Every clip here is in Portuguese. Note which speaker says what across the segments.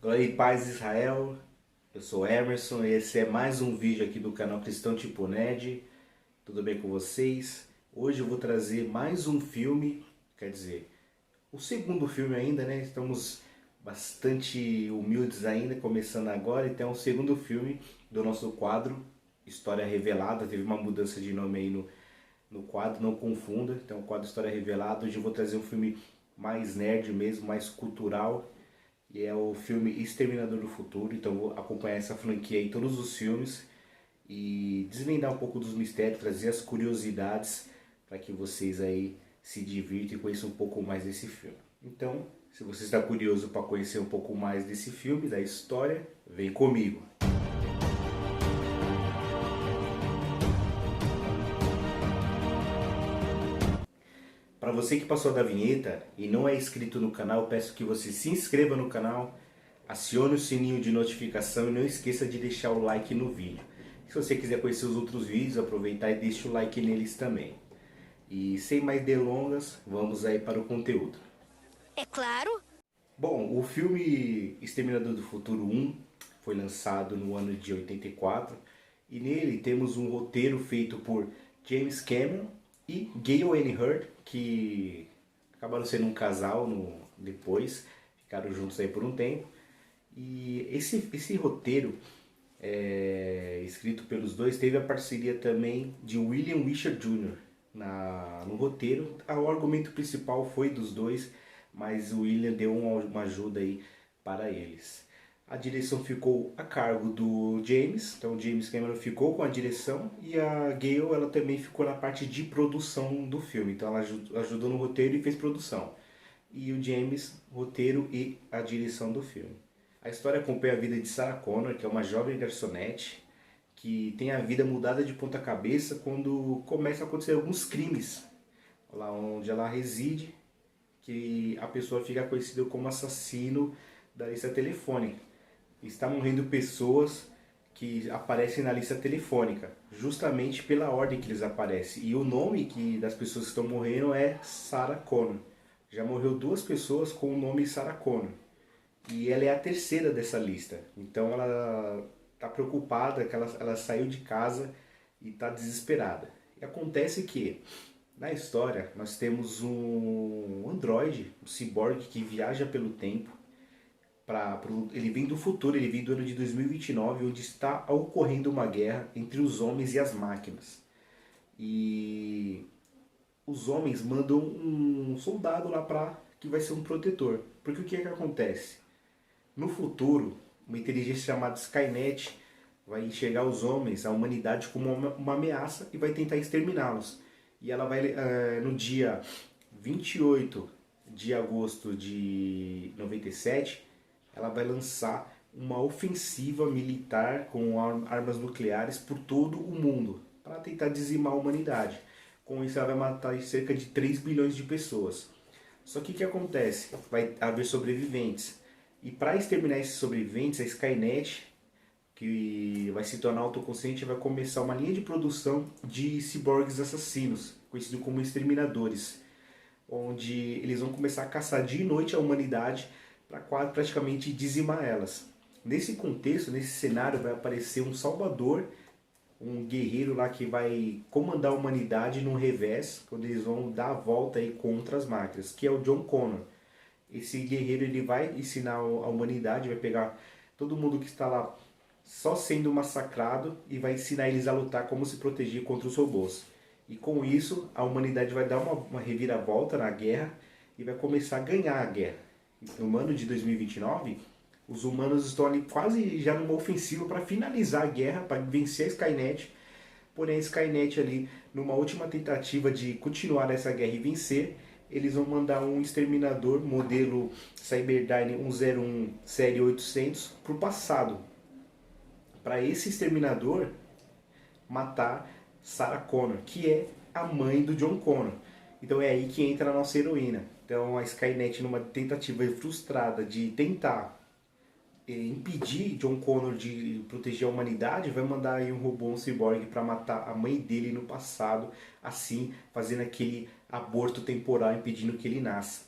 Speaker 1: Glória e paz Israel, eu sou Emerson e esse é mais um vídeo aqui do canal Cristão Tipo Nerd. Tudo bem com vocês? Hoje eu vou trazer mais um filme, quer dizer, o segundo filme ainda, né? Estamos bastante humildes ainda, começando agora, então é o segundo filme do nosso quadro História Revelada. Teve uma mudança de nome aí no quadro, não confunda, então o quadro História Revelada. Hoje eu vou trazer um filme mais nerd mesmo, mais cultural, e é o filme Exterminador do Futuro. Então vou acompanhar essa franquia em todos os filmes e desvendar um pouco dos mistérios, trazer as curiosidades para que vocês aí se divirtam e conheçam um pouco mais desse filme. Então, se você está curioso para conhecer um pouco mais desse filme, da história, vem comigo. Para você que passou da vinheta e não é inscrito no canal, peço que você se inscreva no canal, acione o sininho de notificação e não esqueça de deixar o like no vídeo. Se você quiser conhecer os outros vídeos, aproveitar e deixa o like neles também. E sem mais delongas, vamos aí para o conteúdo.
Speaker 2: É claro.
Speaker 1: Bom, o filme Exterminador do Futuro 1 foi lançado no ano de 84 e nele temos um roteiro feito por James Cameron e Gale Anne Hurd, que acabaram sendo um casal depois, ficaram juntos aí por um tempo. E esse roteiro, escrito pelos dois, teve a parceria também de William Richard Jr. No roteiro. O argumento principal foi dos dois, mas o William deu uma ajuda aí para eles. A direção ficou a cargo do James, então o James Cameron ficou com a direção e a Gale ela também ficou na parte de produção do filme, então ela ajudou no roteiro e fez produção. E o James, roteiro e a direção do filme. A história acompanha a vida de Sarah Connor, que é uma jovem garçonete que tem a vida mudada de ponta cabeça quando começam a acontecer alguns crimes lá onde ela reside, que a pessoa fica conhecida como assassino da lista telefônica. Está morrendo pessoas que aparecem na lista telefônica, justamente pela ordem que eles aparecem. E o nome das pessoas que estão morrendo é Sarah Connor. Já morreu duas pessoas com o nome Sarah Connor. E ela é a terceira dessa lista. Então ela está preocupada, que ela saiu de casa e está desesperada. E acontece que na história nós temos um androide, um ciborgue que viaja pelo tempo. Ele vem do futuro, ele vem do ano de 2029, onde está ocorrendo uma guerra entre os homens e as máquinas. E os homens mandam um soldado lá que vai ser um protetor. Porque o que é que acontece? No futuro, uma inteligência chamada Skynet vai enxergar os homens, a humanidade, como uma ameaça e vai tentar exterminá-los. E ela vai, no dia 28 de agosto de 97, ela vai lançar uma ofensiva militar com armas nucleares por todo o mundo para tentar dizimar a humanidade. Com isso ela vai matar cerca de 3 bilhões de pessoas. Só que o que acontece? Vai haver sobreviventes. E para exterminar esses sobreviventes, a Skynet, que vai se tornar autoconsciente, vai começar uma linha de produção de ciborgues assassinos, conhecido como exterminadores, onde eles vão começar a caçar dia e noite a humanidade para praticamente dizimar elas. Nesse contexto, nesse cenário, vai aparecer um salvador, um guerreiro lá que vai comandar a humanidade no revés, quando eles vão dar a volta aí contra as máquinas, que é o John Connor. Esse guerreiro ele vai ensinar a humanidade, vai pegar todo mundo que está lá só sendo massacrado e vai ensinar eles a lutar como se proteger contra os robôs. E com isso a humanidade vai dar uma reviravolta na guerra e vai começar a ganhar a guerra. No ano de 2029, os humanos estão ali quase já numa ofensiva para finalizar a guerra, para vencer a Skynet. Porém a Skynet ali, numa última tentativa de continuar essa guerra e vencer, eles vão mandar um exterminador modelo Cyberdyne 101 série 800 para o passado, para esse exterminador matar Sarah Connor, que é a mãe do John Connor. Então é aí que entra a nossa heroína. Então a Skynet, numa tentativa frustrada de tentar impedir John Connor de proteger a humanidade, vai mandar aí um robô, um cyborg, para matar a mãe dele no passado, assim fazendo aquele aborto temporal, impedindo que ele nasça.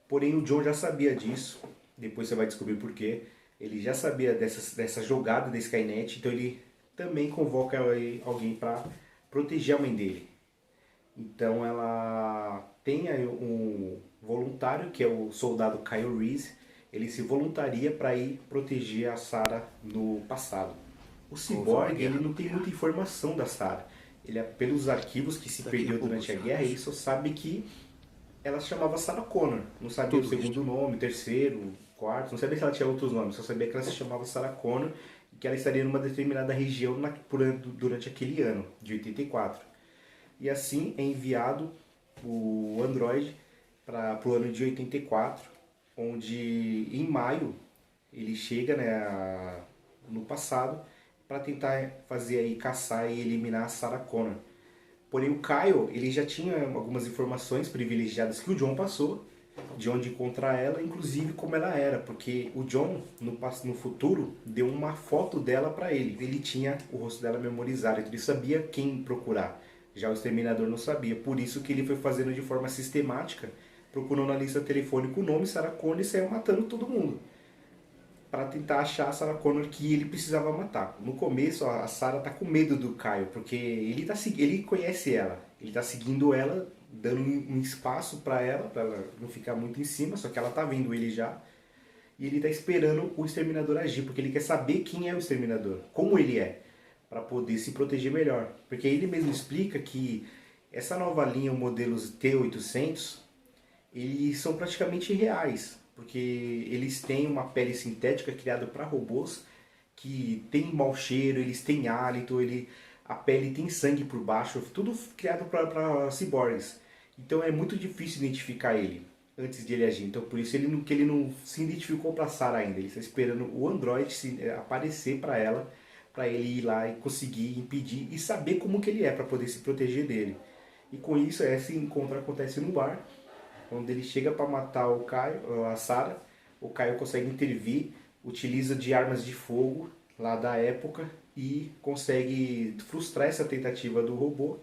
Speaker 1: Porém o John já sabia disso, depois você vai descobrir porquê. Ele já sabia dessa jogada da Skynet, então ele também convoca aí alguém para proteger a mãe dele. Então ela tem aí um voluntário, que é o soldado Kyle Reese. Ele se voluntaria para ir proteger a Sarah no passado. O
Speaker 3: Houve uma
Speaker 1: Cyborg, ele
Speaker 3: guerra
Speaker 1: não tem muita
Speaker 3: nuclear.
Speaker 1: informação da Sarah. Ele é pelos arquivos que se
Speaker 3: Daqui a
Speaker 1: perdeu durante a
Speaker 3: poucos
Speaker 1: guerra, ele
Speaker 3: anos,
Speaker 1: só sabe que ela se chamava Sarah Connor. Não sabia o
Speaker 3: tudo isto
Speaker 1: segundo nome, o terceiro, o quarto, não sabia se ela tinha outros nomes, só sabia que ela se chamava Sarah Connor e que ela estaria numa determinada região durante aquele ano, de 84. E assim é enviado o Android para o ano de 84, onde em maio ele chega, né, no passado para tentar fazer aí caçar e eliminar a Sarah Connor. Porém o Kyle, ele já tinha algumas informações privilegiadas que o John passou, de onde encontrar ela, inclusive como ela era, porque o John, no futuro, deu uma foto dela para ele. Ele tinha o rosto dela memorizado, então ele sabia quem procurar. Já o Exterminador não sabia, por isso que ele foi fazendo de forma sistemática, procurando na lista telefônica o nome Sarah Connor e saiu matando todo mundo para tentar achar a Sarah Connor que ele precisava matar. No começo, a Sarah tá com medo do Kyle, porque ele conhece ela, ele tá seguindo ela, dando um espaço para ela não ficar muito em cima, só que ela tá vendo ele já, e ele tá esperando o Exterminador agir, porque ele quer saber quem é o Exterminador, como ele é, para poder se proteger melhor. Porque ele mesmo explica que essa nova linha, o modelo T-800, eles são praticamente reais, porque eles têm uma pele sintética criada para robôs que tem mau cheiro, eles têm hálito, a pele tem sangue por baixo, tudo criado para ciborgues. Então é muito difícil identificar ele antes de ele agir. Então por isso que ele não se identificou para Sarah ainda. Ele está esperando o Android aparecer para ele ir lá e conseguir impedir e saber como que ele é para poder se proteger dele. E com isso esse encontro acontece no bar, quando ele chega para matar o Caio, a Sarah, o Caio consegue intervir, utiliza de armas de fogo lá da época e consegue frustrar essa tentativa do robô.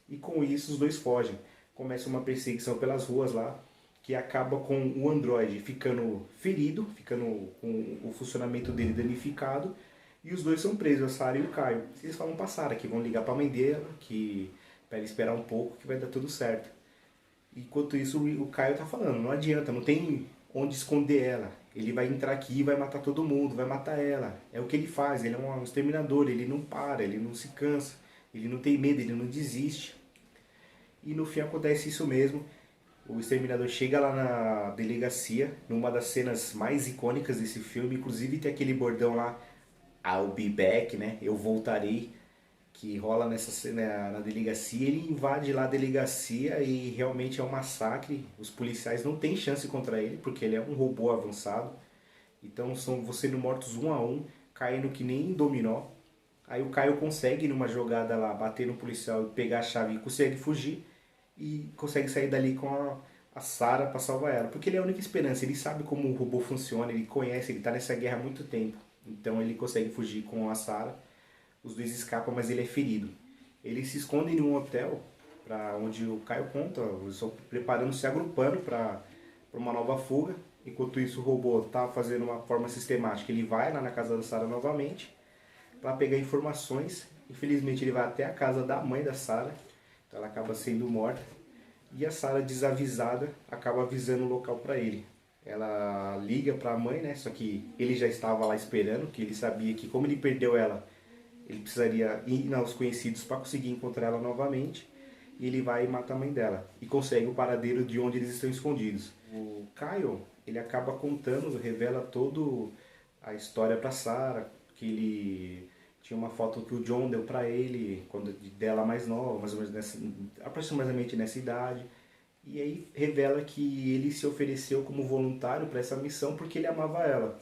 Speaker 1: E com isso os dois fogem. Começa uma perseguição pelas ruas lá, que acaba com o Android ficando ferido, ficando com o funcionamento dele danificado, e os dois são presos, a Sarah e o Caio. Eles falam pra Sarah que vão ligar pra mãe dela, que para ela esperar um pouco que vai dar tudo certo. Enquanto isso, o Caio tá falando, não adianta, não tem onde esconder ela. Ele vai entrar aqui e vai matar todo mundo, vai matar ela. É o que ele faz, ele é um exterminador, ele não para, ele não se cansa, ele não tem medo, ele não desiste. E no fim acontece isso mesmo. O exterminador chega lá na delegacia, numa das cenas mais icônicas desse filme, inclusive tem aquele bordão lá, I'll be back, né? Eu voltarei, que rola nessa cena na delegacia. Ele invade lá a delegacia e realmente é um massacre. Os policiais não têm chance contra ele, porque ele é um robô avançado. Então vão sendo mortos um a um, caindo que nem dominó. Aí o Caio consegue, numa jogada lá, bater no policial e pegar a chave e consegue fugir. E consegue sair dali com a Sarah para salvar ela. Porque ele é a única esperança, ele sabe como o robô funciona, ele conhece, ele está nessa guerra há muito tempo. Então ele consegue fugir com a Sarah. Os dois escapam, mas ele é ferido. Eles se escondem num hotel, onde o Caio conta, eles estão preparando, se agrupando para uma nova fuga. Enquanto isso, o robô está fazendo uma forma sistemática. Ele vai lá na casa da Sarah novamente para pegar informações. Infelizmente, ele vai até a casa da mãe da Sarah, então ela acaba sendo morta. E a Sarah, desavisada, acaba avisando o local para ele. Ela liga para a mãe, né? Só que ele já estava lá esperando, que ele sabia que como ele perdeu ela, ele precisaria ir aos conhecidos para conseguir encontrar ela novamente. E ele vai e mata a mãe dela. E consegue o paradeiro de onde eles estão escondidos. O Kyle, ele acaba contando, revela toda a história para Sarah. Que ele tinha uma foto que o John deu para ele, quando dela mais nova, mais ou menos aproximadamente nessa idade. E aí revela que ele se ofereceu como voluntário para essa missão porque ele amava ela.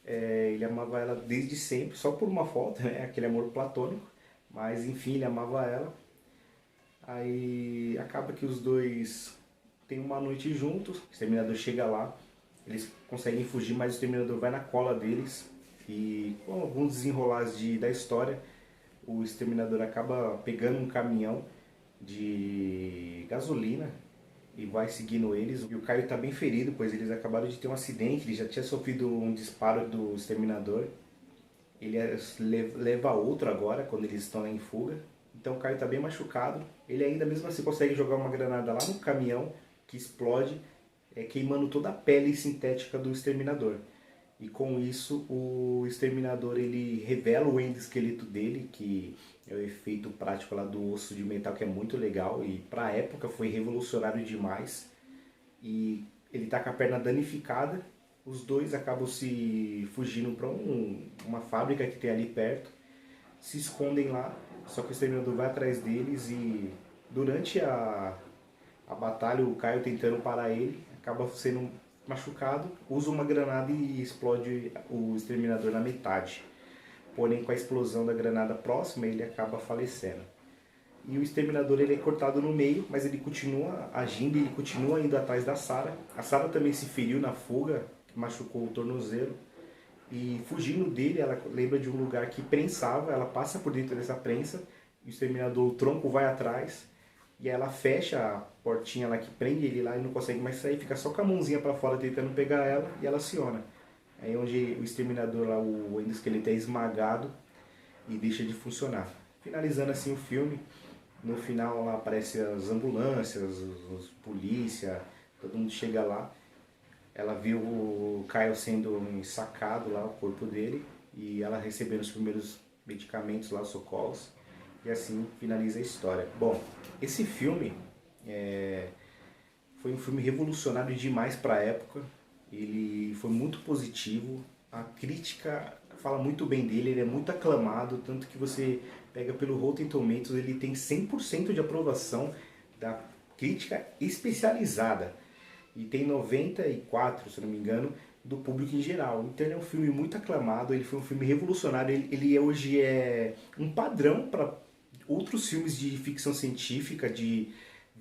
Speaker 1: Ele amava ela desde sempre, só por uma foto, né? Aquele amor platônico, mas enfim, ele amava ela. Aí acaba que os dois têm uma noite juntos, o exterminador chega lá, eles conseguem fugir, mas o exterminador vai na cola deles e com alguns desenrolares da história, o exterminador acaba pegando um caminhão de gasolina e vai seguindo eles. E o Caio tá bem ferido, pois eles acabaram de ter um acidente, ele já tinha sofrido um disparo do exterminador. Ele leva outro agora, quando eles estão lá em fuga. Então o Caio tá bem machucado. Ele ainda mesmo assim consegue jogar uma granada lá no caminhão, que explode, queimando toda a pele sintética do exterminador. E com isso o exterminador ele revela o endoesqueleto dele, que é o efeito prático lá do osso de metal, que é muito legal e pra época foi revolucionário demais. E ele tá com a perna danificada. Os dois acabam se fugindo para uma fábrica que tem ali perto, se escondem lá, só que o exterminador vai atrás deles e durante a batalha o Caio tentando parar ele, acaba sendo machucado, usa uma granada e explode o exterminador na metade. Porém, com a explosão da granada próxima, ele acaba falecendo. E o exterminador ele é cortado no meio, mas ele continua agindo, ele continua indo atrás da Sarah. A Sarah também se feriu na fuga, machucou o tornozelo. E fugindo dele, ela lembra de um lugar que prensava, ela passa por dentro dessa prensa, e o exterminador, o tronco vai atrás, e ela fecha a portinha lá que prende ele lá e não consegue mais sair, fica só com a mãozinha para fora tentando pegar ela, e ela aciona. Aí onde o exterminador lá, o endoesqueleto é esmagado e deixa de funcionar. Finalizando assim o filme, no final lá aparecem as ambulâncias, os polícia, todo mundo chega lá. Ela viu o Kyle sendo ensacado lá, o corpo dele, e ela recebendo os primeiros medicamentos lá, os socorros, e assim finaliza a história. Bom, esse filme foi um filme revolucionário demais para a época, ele foi muito positivo, a crítica fala muito bem dele, ele é muito aclamado, tanto que você pega pelo Rotten Tomatoes, ele tem 100% de aprovação da crítica especializada. E tem 94, se não me engano, do público em geral. Então ele é um filme muito aclamado, ele foi um filme revolucionário, ele hoje é um padrão para outros filmes de ficção científica, de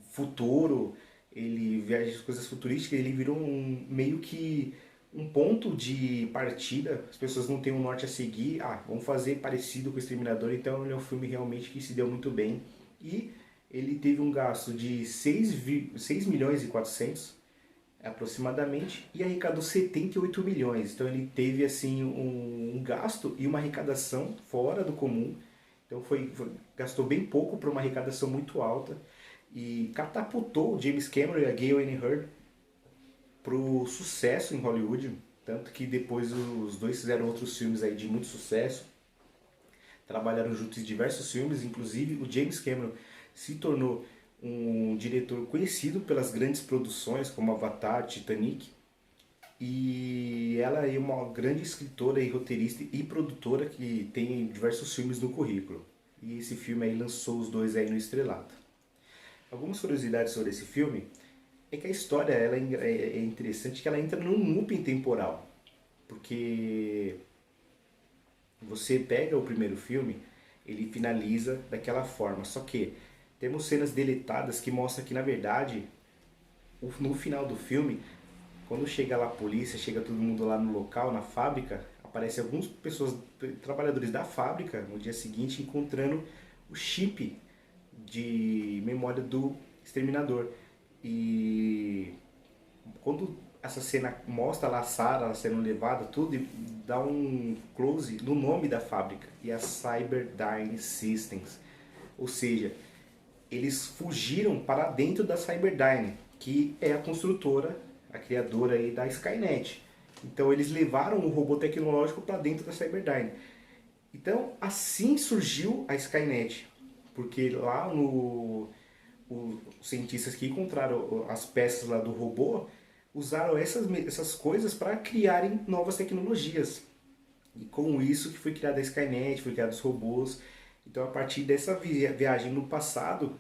Speaker 1: futuro, ele viaja as coisas futurísticas, ele virou meio que um ponto de partida, as pessoas não têm um norte a seguir, vamos fazer parecido com o Exterminador, então ele é um filme realmente que se deu muito bem. E ele teve um gasto de 6 milhões e 400 aproximadamente, e arrecadou 78 milhões. Então ele teve assim um gasto e uma arrecadação fora do comum. Então gastou bem pouco para uma arrecadação muito alta e catapultou o James Cameron e a Gail Anne Hurd para o sucesso em Hollywood. Tanto que depois os dois fizeram outros filmes aí de muito sucesso. Trabalharam juntos em diversos filmes, inclusive o James Cameron se tornou um diretor conhecido pelas grandes produções como Avatar, Titanic, e ela é uma grande escritora e roteirista e produtora que tem diversos filmes no currículo. E esse filme aí lançou os dois aí no estrelato. Algumas curiosidades sobre esse filme é que a história ela é interessante, que ela entra num looping temporal, porque você pega o primeiro filme, ele finaliza daquela forma, só que temos cenas deletadas que mostram que, na verdade, no final do filme, quando chega lá a polícia, chega todo mundo lá no local, na fábrica, aparecem algumas pessoas, trabalhadores da fábrica, no dia seguinte, encontrando o chip de memória do exterminador. E quando essa cena mostra lá a Sarah sendo levada, tudo, e dá um close no nome da fábrica, e a Cyberdyne Systems. Ou seja, eles fugiram para dentro da Cyberdyne, que é a construtora, a criadora aí da Skynet. Então eles levaram o robô tecnológico para dentro da Cyberdyne. Então assim surgiu a Skynet, porque lá os cientistas que encontraram as peças lá do robô usaram essas coisas para criarem novas tecnologias. E com isso que foi criada a Skynet, foi criados os robôs. Então a partir dessa viagem no passado,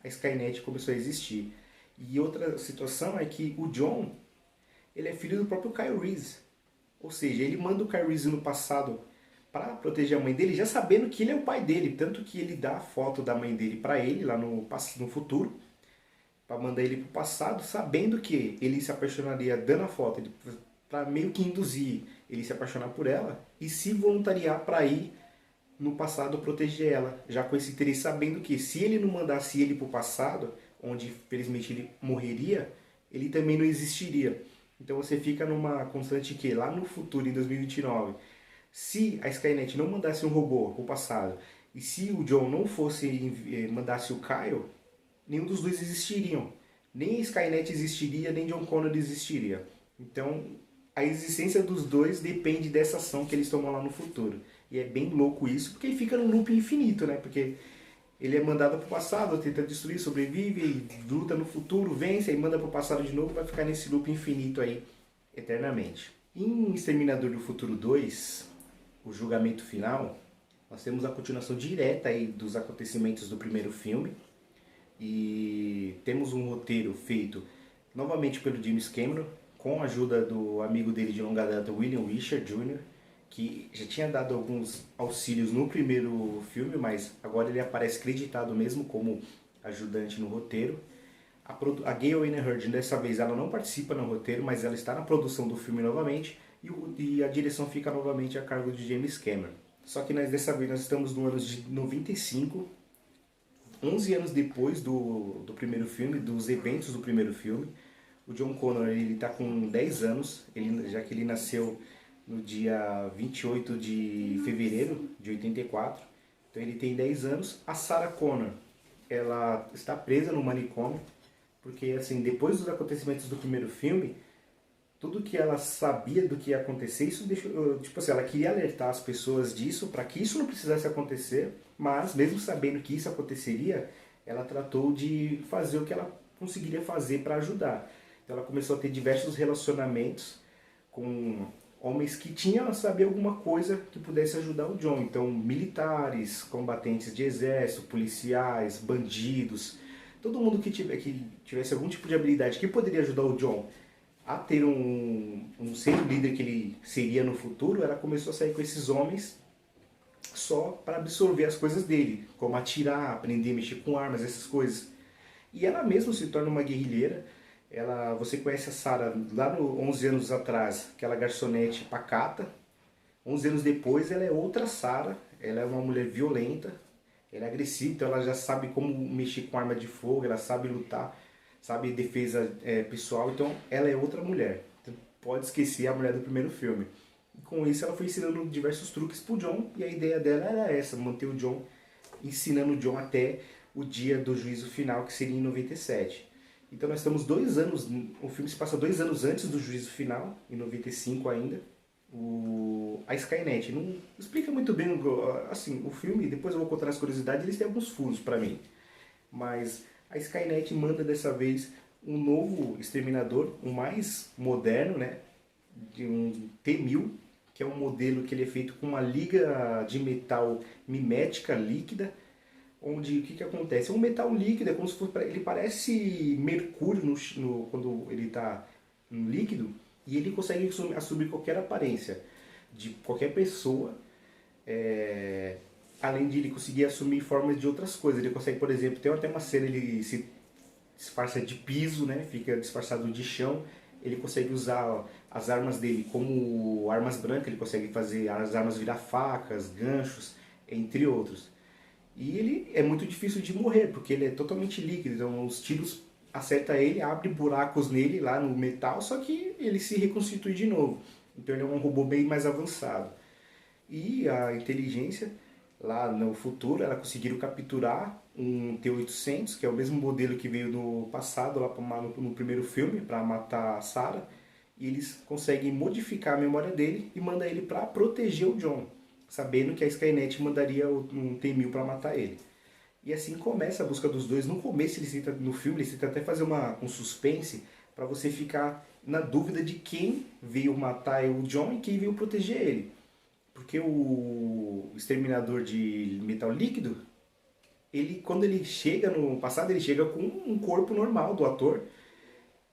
Speaker 1: a Skynet começou a existir. E outra situação é que o John, ele é filho do próprio Kyle Reese. Ou seja, ele manda o Kyle Reese no passado para proteger a mãe dele, já sabendo que ele é o pai dele. Tanto que ele dá a foto da mãe dele para ele, lá no futuro, para mandar ele para o passado, sabendo que ele se apaixonaria, dando a foto, para meio que induzir ele se apaixonar por ela e se voluntariar para ir no passado proteger ela, já com esse interesse, sabendo que se ele não mandasse ele para o passado, onde felizmente ele morreria, ele também não existiria. Então você fica numa constante que lá no futuro, em 2029, se a Skynet não mandasse um robô pro passado e se o John não fosse mandasse o Kyle, nenhum dos dois existiriam. Nem a Skynet existiria, nem John Connor existiria. Então a existência dos dois depende dessa ação que eles tomam lá no futuro. E é bem louco isso, porque ele fica num loop infinito, né? Porque ele é mandado pro passado, tenta destruir, sobrevive, e luta no futuro, vence, aí manda pro passado de novo, vai ficar nesse loop infinito aí, eternamente. Em Exterminador do Futuro 2, o julgamento final, nós temos a continuação direta aí dos acontecimentos do primeiro filme. E temos um roteiro feito novamente pelo James Cameron, com a ajuda do amigo dele de longa data, William Wisher Jr., que já tinha dado alguns auxílios no primeiro filme, mas agora ele aparece creditado mesmo como ajudante no roteiro. A Gail Anne Hurd, dessa vez, ela não participa no roteiro, mas ela está na produção do filme novamente, e a direção fica novamente a cargo de James Cameron. Só que dessa vez nós estamos no ano de 95, 11 anos depois do primeiro filme, dos eventos do primeiro filme. O John Connor está com 10 anos, já que ele nasceu no dia 28 de fevereiro de 84, então ele tem 10 anos. A Sarah Connor, ela está presa no manicômio, porque assim, depois dos acontecimentos do primeiro filme, tudo que ela sabia do que ia acontecer, isso deixou, tipo assim, ela queria alertar as pessoas disso, para que isso não precisasse acontecer, mas mesmo sabendo que isso aconteceria, ela tratou de fazer o que ela conseguiria fazer para ajudar. Então ela começou a ter diversos relacionamentos com homens que tinham a saber alguma coisa que pudesse ajudar o John. Então militares, combatentes de exército, policiais, bandidos, todo mundo que tivesse algum tipo de habilidade que poderia ajudar o John a ter ser o líder que ele seria no futuro. Ela começou a sair com esses homens só para absorver as coisas dele, como atirar, aprender a mexer com armas, essas coisas. E ela mesma se torna uma guerrilheira. Você conhece a Sarah lá no 11 anos atrás, aquela garçonete pacata. 11 anos depois ela é outra Sarah, ela é uma mulher violenta, ela é agressiva, então ela já sabe como mexer com arma de fogo, ela sabe lutar, sabe defesa pessoal, então ela é outra mulher. Então, pode esquecer a mulher do primeiro filme. E com isso ela foi ensinando diversos truques pro John, e a ideia dela era essa, manter o John, ensinando o John até o dia do juízo final, que seria em 97. Então nós estamos 2 anos, o filme se passa 2 anos antes do juízo final, em 95 ainda. A Skynet não explica muito bem, assim, o filme, depois eu vou contar as curiosidades, eles têm alguns furos para mim. Mas a Skynet manda dessa vez um novo exterminador, o mais moderno, né, de um T-1000, que é um modelo que ele é feito com uma liga de metal mimética líquida, onde o que acontece? É um metal líquido, é como se fosse, ele parece mercúrio quando ele está no líquido, e ele consegue assumir qualquer aparência de qualquer pessoa, além de ele conseguir assumir formas de outras coisas. Ele consegue, por exemplo, tem até uma cena, ele se disfarça de piso, né? Fica disfarçado de chão. Ele consegue usar as armas dele como armas brancas, ele consegue fazer as armas virar facas, ganchos, entre outros. E ele é muito difícil de morrer, porque ele é totalmente líquido, então os tiros acertam ele, abre buracos nele lá no metal, só que ele se reconstitui de novo. Então ele é um robô bem mais avançado. E a inteligência, lá no futuro, ela conseguiram capturar um T-800, que é o mesmo modelo que veio do passado, lá no primeiro filme, para matar a Sarah. E eles conseguem modificar a memória dele e mandar ele para proteger o John, sabendo que a Skynet mandaria um T-1000 para matar ele. E assim começa a busca dos dois. No começo, no filme, eles tentam até fazer um suspense para você ficar na dúvida de quem veio matar o John e quem veio proteger ele. Porque o exterminador de metal líquido, quando ele chega no passado, ele chega com um corpo normal do ator.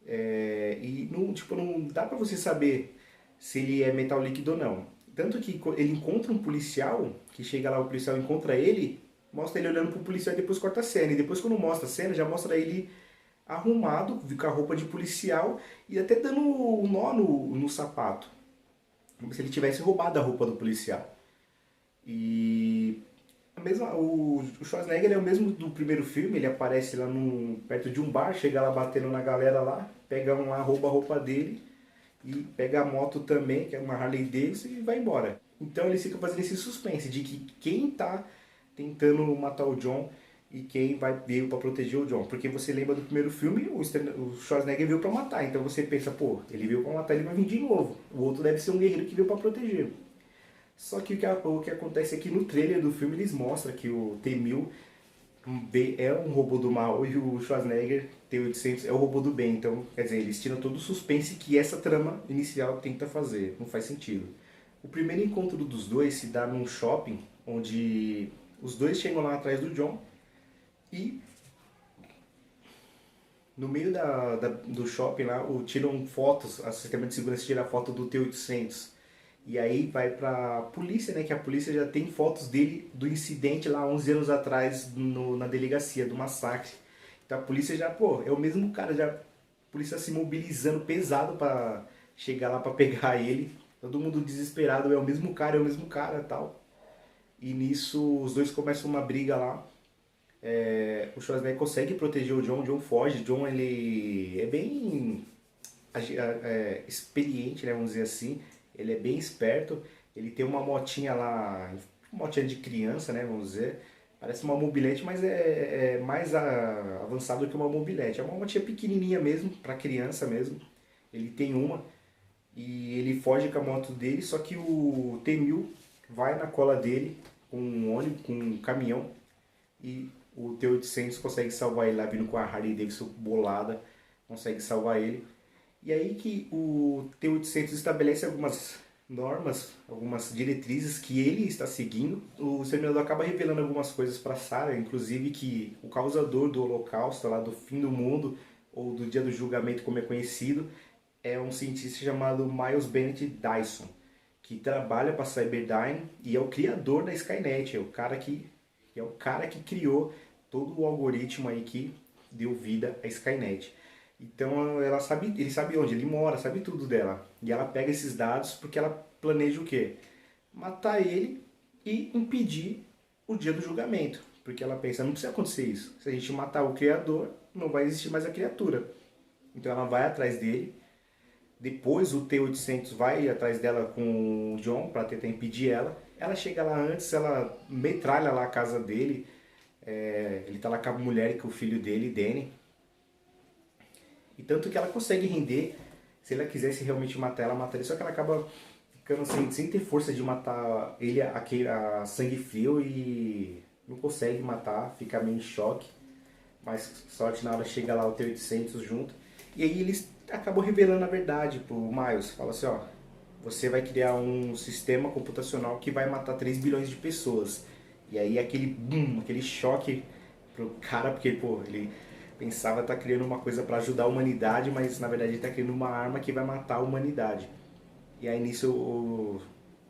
Speaker 1: E não dá para você saber se ele é metal líquido ou não. Tanto que ele encontra um policial, que chega lá, o policial encontra ele, mostra ele olhando pro policial e depois corta a cena. E depois quando mostra a cena, já mostra ele arrumado, com a roupa de policial e até dando um nó no sapato. Como se ele tivesse roubado a roupa do policial. E O Schwarzenegger é o mesmo do primeiro filme, ele aparece lá perto de um bar, chega lá batendo na galera lá, pega um lá, rouba a roupa dele e pega a moto também, que é uma Harley Davidson, e vai embora. Então eles ficam fazendo esse suspense de que quem tá tentando matar o John e quem veio para proteger o John. Porque você lembra do primeiro filme, o Schwarzenegger veio para matar, então você pensa, pô, ele veio para matar, ele vai vir de novo. O outro deve ser um guerreiro que veio para proteger. Só que o que acontece é que no trailer do filme eles mostram que o T-1000 é um robô do mal e o Schwarzenegger T-800 é o robô do bem. Então, quer dizer, eles tiram todo o suspense que essa trama inicial tenta fazer. Não faz sentido. O primeiro encontro dos dois se dá num shopping, onde os dois chegam lá atrás do John e no meio do shopping lá, tiram fotos, o sistema de segurança tira foto do T-800. E aí vai pra polícia, né? Que a polícia já tem fotos dele do incidente lá 11 anos atrás na delegacia, do massacre. Então a polícia já, pô, é o mesmo cara, já a polícia se mobilizando pesado pra chegar lá pra pegar ele. Todo mundo desesperado, é o mesmo cara e tal. E nisso os dois começam uma briga lá. O Schwarzenegger consegue proteger o John foge. O John ele é bem experiente, né, vamos dizer assim. Ele é bem esperto. Ele tem uma motinha lá, uma motinha de criança, né, vamos dizer. Parece uma mobilete, mas é mais avançado que uma mobilete. É uma motinha pequenininha mesmo, para criança mesmo. Ele tem uma e ele foge com a moto dele, só que o T-1000 vai na cola dele com um ônibus, com um caminhão, e o T-800 consegue salvar ele lá, vindo com a Harley Davidson bolada, consegue salvar ele. E aí que o T-800 estabelece algumas normas, algumas diretrizes que ele está seguindo. O Exterminador acaba revelando algumas coisas para Sarah, inclusive que o causador do Holocausto, lá do fim do mundo, ou do dia do julgamento como é conhecido, é um cientista chamado Miles Bennett Dyson, que trabalha para a Cyberdyne e é o criador da Skynet, é o cara que criou todo o algoritmo aí que deu vida à Skynet. Então ele sabe onde ele mora, sabe tudo dela. E ela pega esses dados porque ela planeja o quê? Matar ele e impedir o dia do julgamento. Porque ela pensa, não precisa acontecer isso. Se a gente matar o criador, não vai existir mais a criatura. Então ela vai atrás dele. Depois o T-800 vai atrás dela com o John para tentar impedir ela. Ela chega lá antes, ela metralha lá a casa dele. Ele tá lá com a mulher e com o filho dele, Danny. E tanto que ela consegue render. Se ela quisesse realmente matar ela, mataria. Só que ela acaba ficando sem ter força de matar ele a sangue frio e não consegue matar, fica meio em choque. Mas sorte na hora chega lá o T-800 junto. E aí eles acabam revelando a verdade pro Miles. Fala assim, ó, você vai criar um sistema computacional que vai matar 3 bilhões de pessoas. E aí aquele boom, aquele choque pro cara, porque pô, ele pensava estar criando uma coisa para ajudar a humanidade, mas na verdade ele está criando uma arma que vai matar a humanidade. E aí nisso o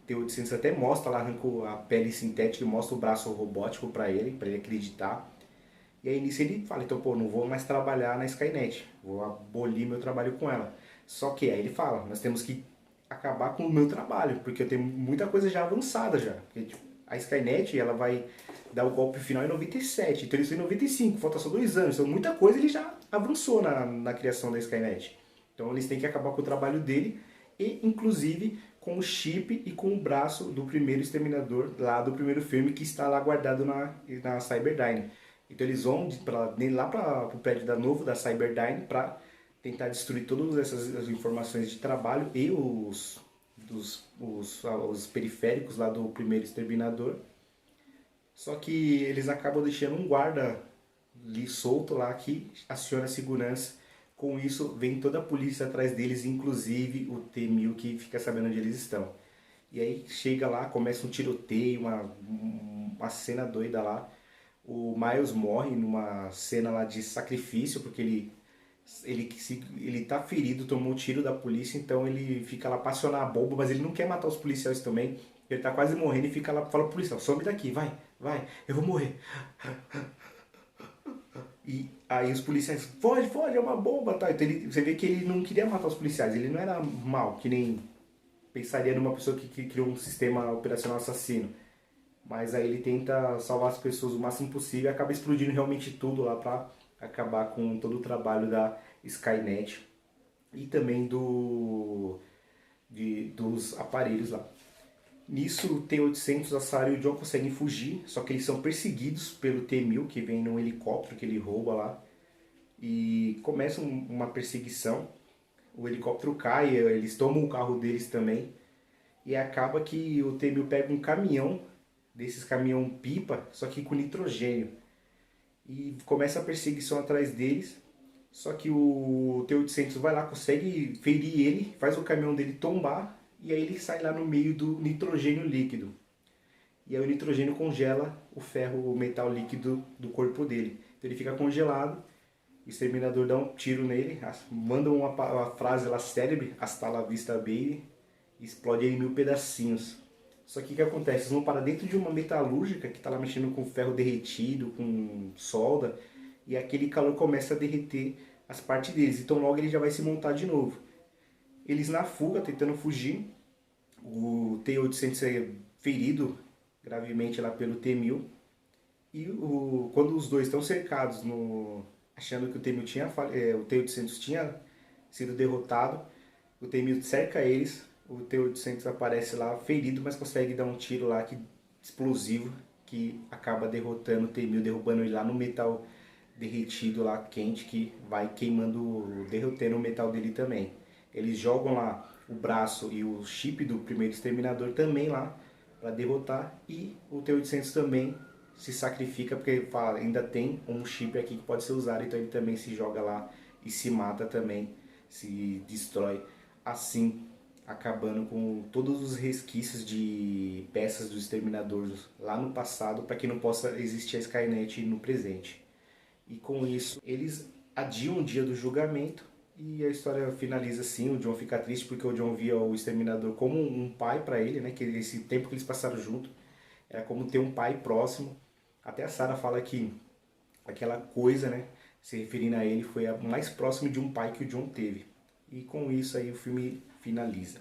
Speaker 1: T-800 até mostra lá, arranca a pele sintética e mostra o braço robótico para ele acreditar. E aí nisso ele fala, então pô, não vou mais trabalhar na Skynet, vou abolir meu trabalho com ela. Só que aí ele fala, nós temos que acabar com o meu trabalho, porque eu tenho muita coisa já avançada já. Porque, tipo, a Skynet ela vai dar o golpe final em 97, então ele foi em 95, falta só 2 anos, então muita coisa ele já avançou na criação da Skynet. Então eles têm que acabar com o trabalho dele e inclusive com o chip e com o braço do primeiro exterminador lá do primeiro filme que está lá guardado na Cyberdyne. Então eles vão lá para o prédio novo da Cyberdyne para tentar destruir todas essas informações de trabalho e os periféricos lá do primeiro exterminador. Só que eles acabam deixando um guarda ali solto lá que aciona a segurança. Com isso vem toda a polícia atrás deles, inclusive o T-1000 que fica sabendo onde eles estão. E aí chega lá, começa um tiroteio, uma cena doida lá. O Miles morre numa cena lá de sacrifício, porque ele tá ferido, tomou um tiro da polícia, então ele fica lá pra acionar a bomba, mas ele não quer matar os policiais também. Ele tá quase morrendo e fica lá, fala pro policial, some daqui, vai, eu vou morrer. E aí os policiais, foge, é uma bomba, tá? Então você vê que ele não queria matar os policiais, ele não era mal, que nem pensaria numa pessoa que criou um sistema operacional assassino. mas aí ele tenta salvar as pessoas o máximo possível e acaba explodindo realmente tudo lá para acabar com todo o trabalho da Skynet e também dos aparelhos lá. Nisso, o T-800, a Sarah e o John conseguem fugir, só que eles são perseguidos pelo T-1000, que vem num helicóptero que ele rouba lá. E começa uma perseguição, o helicóptero cai, eles tomam o carro deles também. E acaba que o T-1000 pega um caminhão, desses caminhão pipa, só que com nitrogênio. E começa a perseguição atrás deles. Só que o T-800 vai lá, consegue ferir ele, faz o caminhão dele tombar. E aí ele sai lá no meio do nitrogênio líquido. E aí o nitrogênio congela o ferro, o metal líquido do corpo dele. Então ele fica congelado. O exterminador dá um tiro nele, manda uma frase lá célebre, hasta la vista baby, e explode ele em 1000 pedacinhos. Só que o que acontece? Eles vão para dentro de uma metalúrgica que está lá mexendo com ferro derretido, com solda, e aquele calor começa a derreter as partes deles. Então logo ele já vai se montar de novo. Eles na fuga, tentando fugir, o T-800 é ferido gravemente lá pelo T-1000. E quando os dois estão cercados, achando que o T-1000 o T-800 tinha sido derrotado, o T-1000 cerca eles, o T-800 aparece lá ferido, mas consegue dar um tiro lá explosivo que acaba derrotando o T-1000, derrubando ele lá no metal derretido lá quente, que vai queimando, derretendo o metal dele também. Eles jogam lá o braço e o chip do primeiro exterminador também lá para derrotar, e o T-800 também se sacrifica porque ele fala, ainda tem um chip aqui que pode ser usado, então ele também se joga lá e se mata também, se destrói, assim acabando com todos os resquícios de peças do exterminador lá no passado, para que não possa existir a Skynet no presente. E com isso eles adiam o dia do julgamento e a história finaliza assim. O John fica triste porque o John via o exterminador como um pai para ele, né? Que esse tempo que eles passaram junto era como ter um pai próximo. Até a Sarah fala que aquela coisa, né, se referindo a ele, foi a mais próximo de um pai que o John teve. E com isso aí o filme finaliza.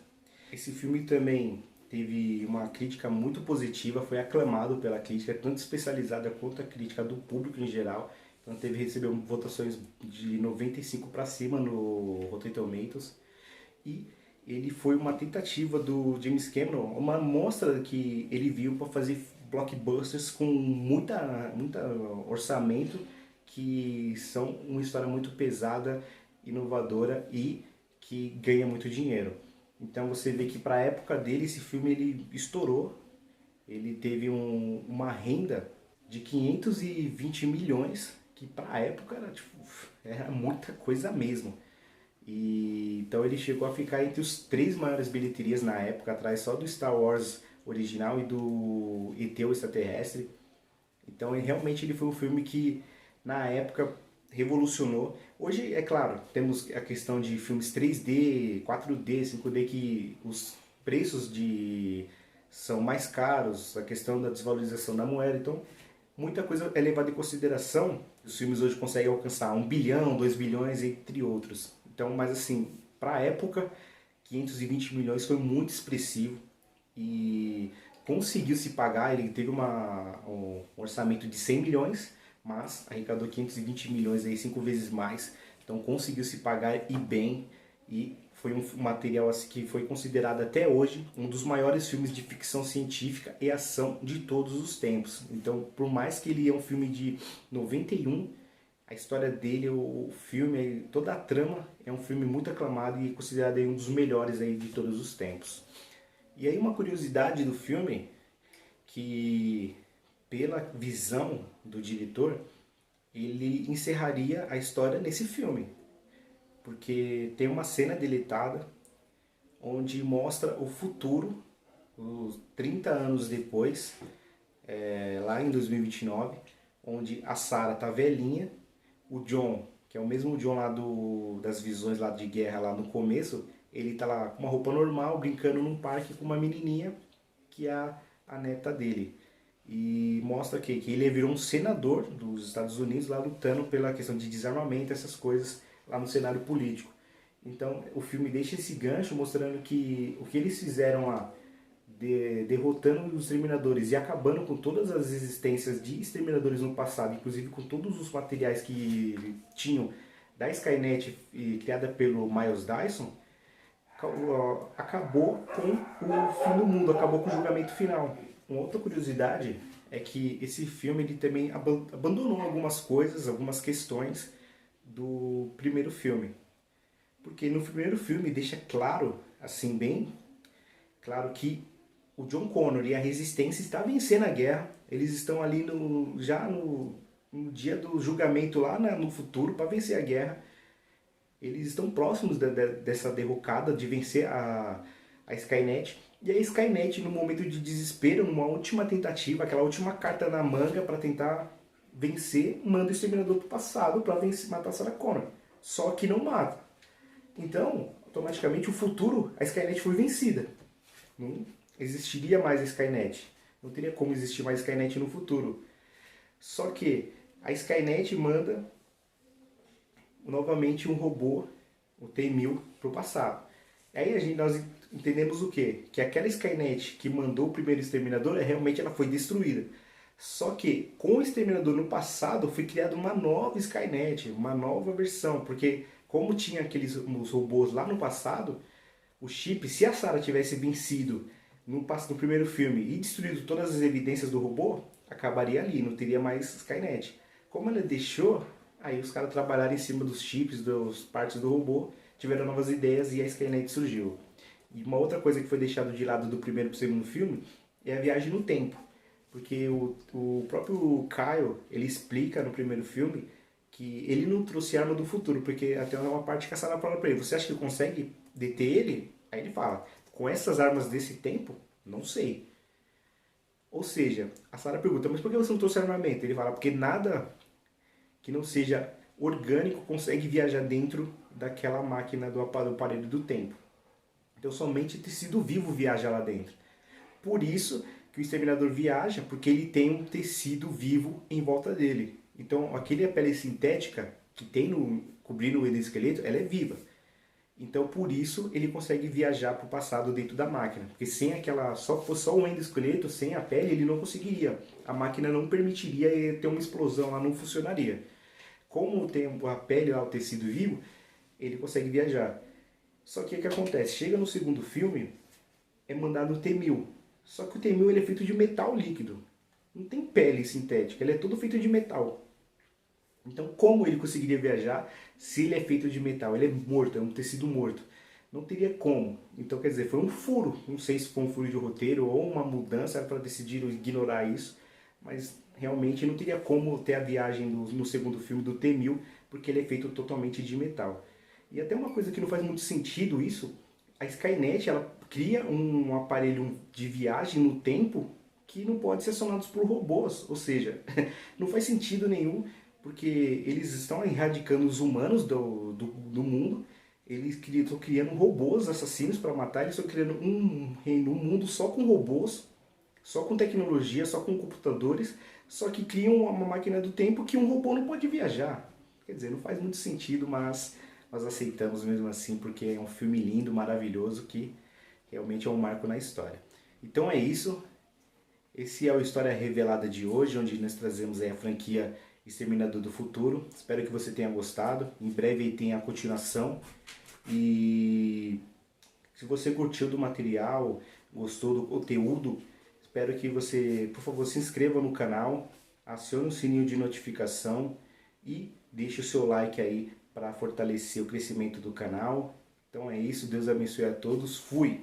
Speaker 1: Esse filme também teve uma crítica muito positiva, foi aclamado pela crítica, tanto especializada quanto a crítica do público em geral. Então recebeu votações de 95 para cima no Rotten Tomatoes. E ele foi uma tentativa do James Cameron, uma mostra que ele viu para fazer blockbusters com muita orçamento, que são uma história muito pesada, inovadora e que ganha muito dinheiro. Então você vê que para a época dele esse filme ele estourou, ele teve uma renda de 520 milhões, que para a época era muita coisa mesmo. E então ele chegou a ficar entre os 3 maiores bilheterias na época, atrás só do Star Wars original e do ET o Extraterrestre. Então realmente ele foi um filme que na época revolucionou. Hoje, é claro, temos a questão de filmes 3D, 4D, 5D, que os preços são mais caros, a questão da desvalorização da moeda, então muita coisa é levada em consideração. Os filmes hoje conseguem alcançar 1 bilhão, 2 bilhões, entre outros. Então, mas assim, para a época, 520 milhões foi muito expressivo e conseguiu se pagar. Ele teve um orçamento de 100 milhões, mas arrecadou 520 milhões, aí 5 vezes mais. Então conseguiu se pagar e bem, e foi um material assim, que foi considerado até hoje um dos maiores filmes de ficção científica e ação de todos os tempos. Então, por mais que ele é um filme de 91, a história dele, o filme, toda a trama é um filme muito aclamado e considerado aí um dos melhores aí de todos os tempos. E aí uma curiosidade do filme, que pela visão do diretor, ele encerraria a história nesse filme. Porque tem uma cena deletada onde mostra o futuro, os 30 anos depois, lá em 2029, onde a Sarah tá velhinha, o John, que é o mesmo John lá das visões lá de guerra lá no começo, ele tá lá com uma roupa normal, brincando num parque com uma menininha, que é a neta dele. E mostra que ele virou um senador dos Estados Unidos lá lutando pela questão de desarmamento, essas coisas lá no cenário político. Então o filme deixa esse gancho mostrando que o que eles fizeram lá derrotando os Exterminadores e acabando com todas as existências de Exterminadores no passado, inclusive com todos os materiais que tinham da Skynet criada pelo Miles Dyson, acabou com o fim do mundo, acabou com o julgamento final. Uma outra curiosidade é que esse filme ele também abandonou algumas coisas, algumas questões do primeiro filme. Porque no primeiro filme deixa claro, assim bem claro, que o John Connor e a Resistência estão vencendo a guerra. Eles estão ali já no dia do julgamento lá no futuro para vencer a guerra. Eles estão próximos dessa derrocada, de vencer a Skynet. E a Skynet, no momento de desespero, numa última tentativa, aquela última carta na manga para tentar vencer, manda o Exterminador para o passado para matar a Sarah Connor. Só que não mata. Então, automaticamente, o futuro, a Skynet foi vencida. Não existiria mais a Skynet. Não teria como existir mais Skynet no futuro. Só que a Skynet manda novamente um robô, o T-1000, para o passado. Aí nós entendemos o quê? Que aquela Skynet que mandou o primeiro Exterminador, realmente ela foi destruída. Só que com o Exterminador no passado foi criada uma nova Skynet, uma nova versão, porque como tinha os robôs lá no passado, o chip, se a Sarah tivesse vencido no primeiro filme e destruído todas as evidências do robô, acabaria ali, não teria mais Skynet. Como ela deixou, aí os caras trabalharam em cima dos chips, das partes do robô, tiveram novas ideias e a Skynet surgiu. E uma outra coisa que foi deixado de lado do primeiro para o segundo filme é a viagem no tempo. Porque o próprio Kyle, ele explica no primeiro filme que ele não trouxe arma do futuro, porque até uma parte que a Sarah fala pra ele, você acha que consegue deter ele? Aí ele fala, com essas armas desse tempo? Não sei. Ou seja, a Sarah pergunta, mas por que você não trouxe armamento? Ele fala, porque nada que não seja orgânico consegue viajar dentro daquela máquina do aparelho do tempo. Então somente tecido vivo viaja lá dentro. Por isso que o Exterminador viaja, porque ele tem um tecido vivo em volta dele. Então aquele pele sintética que tem cobrindo o exoesqueleto, ela é viva. Então por isso ele consegue viajar para o passado dentro da máquina. Porque sem aquela, fosse só o endoesqueleto, sem a pele, ele não conseguiria. A máquina não permitiria ter uma explosão, ela não funcionaria. Como tem a pele lá, o tecido vivo, ele consegue viajar. Só que o que acontece? Chega no segundo filme, é mandado o T-1000. Só que o T-1000 ele é feito de metal líquido. Não tem pele sintética, ele é todo feito de metal. Então como ele conseguiria viajar se ele é feito de metal? Ele é morto, é um tecido morto. Não teria como. Então quer dizer, foi um furo. Não sei se foi um furo de roteiro ou uma mudança para decidir ignorar isso. Mas realmente não teria como ter a viagem no segundo filme do T-1000, porque ele é feito totalmente de metal. E até uma coisa que não faz muito sentido isso, a Skynet ela cria um aparelho de viagem no tempo que não pode ser acionado por robôs. Ou seja, não faz sentido nenhum, porque eles estão erradicando os humanos do mundo, eles estão criando robôs assassinos para matar, eles estão criando um mundo só com robôs, só com tecnologia, só com computadores, só que criam uma máquina do tempo que um robô não pode viajar. Quer dizer, não faz muito sentido, mas nós aceitamos mesmo assim, porque é um filme lindo, maravilhoso, que realmente é um marco na história. Então é isso. Esse é o História Revelada de hoje, onde nós trazemos a franquia Exterminador do Futuro. Espero que você tenha gostado. Em breve tem a continuação. E se você curtiu do material, gostou do conteúdo, espero que você, por favor, se inscreva no canal, acione o sininho de notificação e deixe o seu like aí para fortalecer o crescimento do canal. Então é isso, Deus abençoe a todos. Fui!